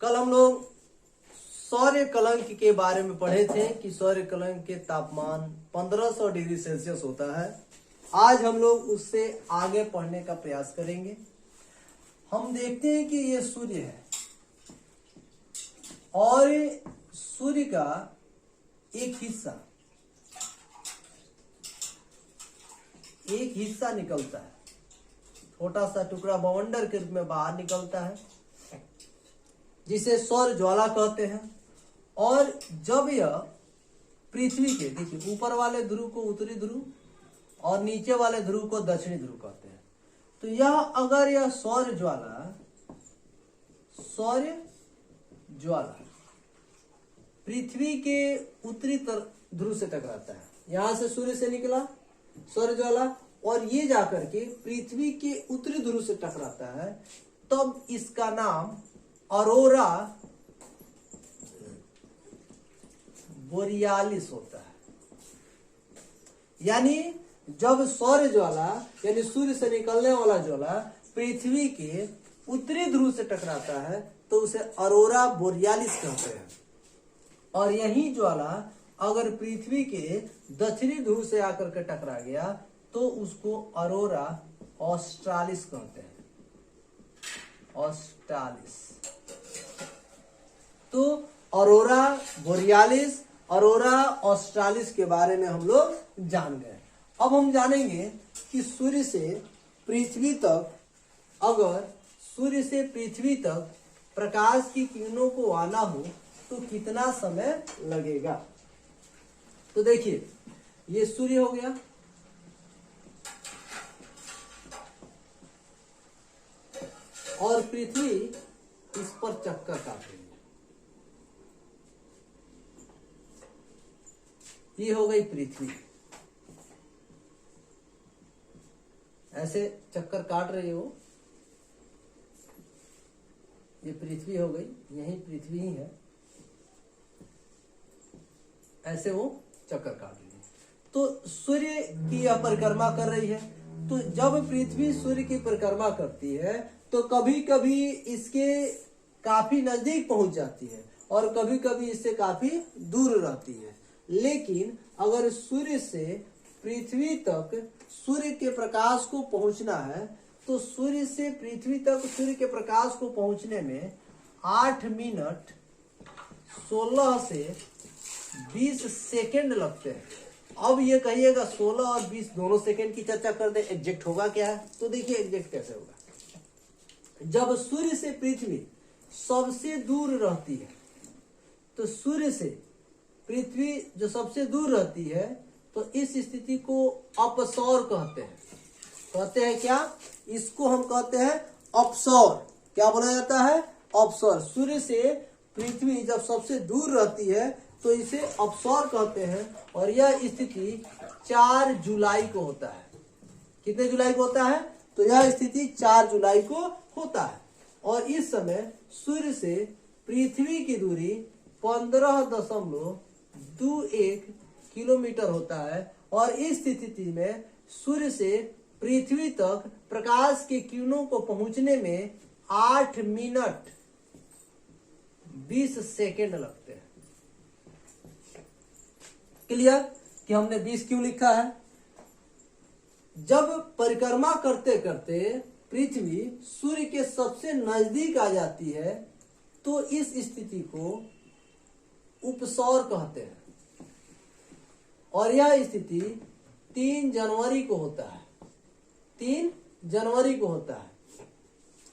कल हम लोग सौर्य कलंक के बारे में पढ़े थे कि सौर्य कलंक के तापमान 1500 डिग्री सेल्सियस होता है। आज हम लोग उससे आगे पढ़ने का प्रयास करेंगे। हम देखते हैं कि ये सूर्य है और सूर्य का एक हिस्सा निकलता है, छोटा सा टुकड़ा बवंडर के रूप में बाहर निकलता है जिसे सौर ज्वाला कहते हैं। और जब यह पृथ्वी के, देखिए, ऊपर वाले ध्रुव को उत्तरी ध्रुव और नीचे वाले ध्रुव को दक्षिणी ध्रुव कहते हैं, तो यह सौर ज्वाला पृथ्वी के उत्तरी ध्रुव से टकराता है। यहां से सूर्य से निकला सौर ज्वाला और ये जाकर के पृथ्वी के उत्तरी ध्रुव से टकराता है, तब इसका नाम अरोरा बोरियालिस होता है। यानी जब सौर ज्वाला यानी सूर्य से निकलने वाला ज्वाला पृथ्वी के उत्तरी ध्रुव से टकराता है तो उसे अरोरा बोरियालिस कहते हैं। और यही ज्वाला अगर पृथ्वी के दक्षिणी ध्रुव से आकर के टकरा गया तो उसको अरोरा ऑस्ट्रालिस कहते हैं। ऑस्ट्रालिस। तो अरोरा बोरियालिस, अरोरा ऑस्ट्रालिस के बारे में हम लोग जान गए। अब हम जानेंगे कि सूर्य से पृथ्वी तक, अगर सूर्य से पृथ्वी तक प्रकाश की किरणों को आना हो तो कितना समय लगेगा। तो देखिए, ये सूर्य हो गया और पृथ्वी इस पर चक्कर काट रही है। ये हो गई पृथ्वी, ऐसे चक्कर काट रही हो। ये पृथ्वी हो गई, यही पृथ्वी ही है, ऐसे वो चक्कर काट रही है। तो सूर्य की यह परिक्रमा कर रही है। तो जब पृथ्वी सूर्य की परिक्रमा करती है तो कभी कभी इसके काफी नजदीक पहुंच जाती है और कभी कभी इससे काफी दूर रहती है। लेकिन अगर सूर्य से पृथ्वी तक सूर्य के प्रकाश को पहुंचना है तो सूर्य से पृथ्वी तक सूर्य के प्रकाश को पहुंचने में 8 मिनट 16 से 20 सेकेंड लगते हैं। अब ये कहिएगा 16 और 20 दोनों सेकेंड की चर्चा कर दे, एग्जैक्ट होगा क्या है? तो देखिए एग्जैक्ट कैसे होगा। जब सूर्य से पृथ्वी सबसे दूर रहती है तो सूर्य से पृथ्वी जो सबसे दूर रहती है तो इस स्थिति को अपसौर कहते हैं। कहते हैं क्या? इसको हम कहते हैं अपसौर। क्या बोला जाता है? अपसौर। सूर्य से पृथ्वी जब सबसे दूर रहती है तो इसे अपसौर कहते हैं। और यह स्थिति 4 जुलाई को होता है। कितने जुलाई को होता है? तो यह स्थिति 4 जुलाई को होता है। और इस समय सूर्य से पृथ्वी की दूरी 15.21 किलोमीटर होता है। और इस स्थिति में सूर्य से पृथ्वी तक प्रकाश की किरणों को पहुंचने में 8 मिनट 20 सेकेंड लगते हैं। क्लियर कि हमने 20 क्यों लिखा है? जब परिक्रमा करते करते पृथ्वी सूर्य के सबसे नजदीक आ जाती है तो इस स्थिति को उपसौर कहते हैं। और यह स्थिति 3 जनवरी को होता है। 3 जनवरी को होता है।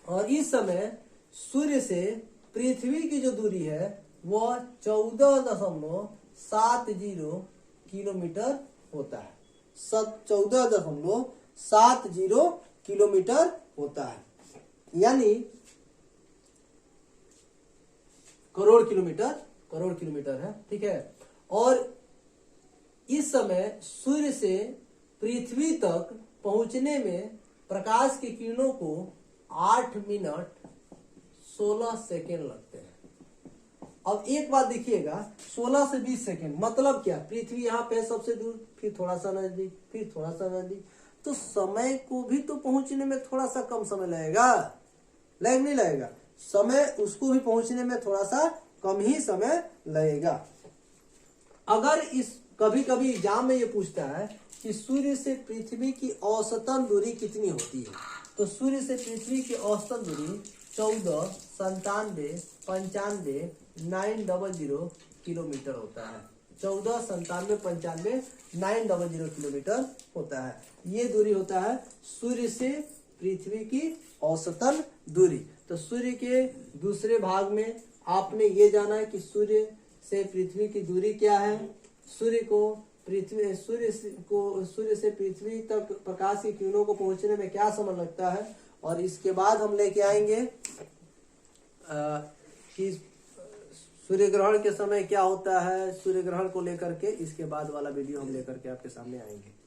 और इस समय सूर्य से पृथ्वी की जो दूरी है वह 14.70 किलोमीटर होता है। 14.70 किलोमीटर होता है, यानी करोड़ किलोमीटर है। ठीक है। और इस समय सूर्य से पृथ्वी तक पहुंचने में प्रकाश की किरणों को 8 मिनट 16 सेकेंड लगते हैं। अब एक बात देखिएगा, 16 से 20 सेकेंड मतलब क्या? पृथ्वी यहाँ पे सबसे दूर, फिर थोड़ा सा नजदीक, फिर थोड़ा सा नजदीक, तो समय को भी तो पहुंचने में थोड़ा सा कम समय लगेगा, नहीं लगेगा? समय उसको भी पहुंचने में थोड़ा सा कम ही समय लगेगा। अगर इस कभी कभी एग्जाम में ये पूछता है कि सूर्य से पृथ्वी की औसतन दूरी कितनी होती है, तो सूर्य से पृथ्वी की औसतन दूरी 149795 किलोमीटर होता है। 149795 किलोमीटर होता है। ये दूरी होता है सूर्य से पृथ्वी की औसतन दूरी। तो सूर्य के दूसरे भाग में आपने ये जाना है कि सूर्य से पृथ्वी की दूरी क्या है, सूर्य से पृथ्वी तक प्रकाश की किरणों को पहुंचने में क्या समय लगता है, और इसके बाद हम लेके आएंगे कि सूर्य ग्रहण के समय क्या होता है। सूर्य ग्रहण को लेकर के इसके बाद वाला वीडियो हम लेकर के आपके सामने आएंगे।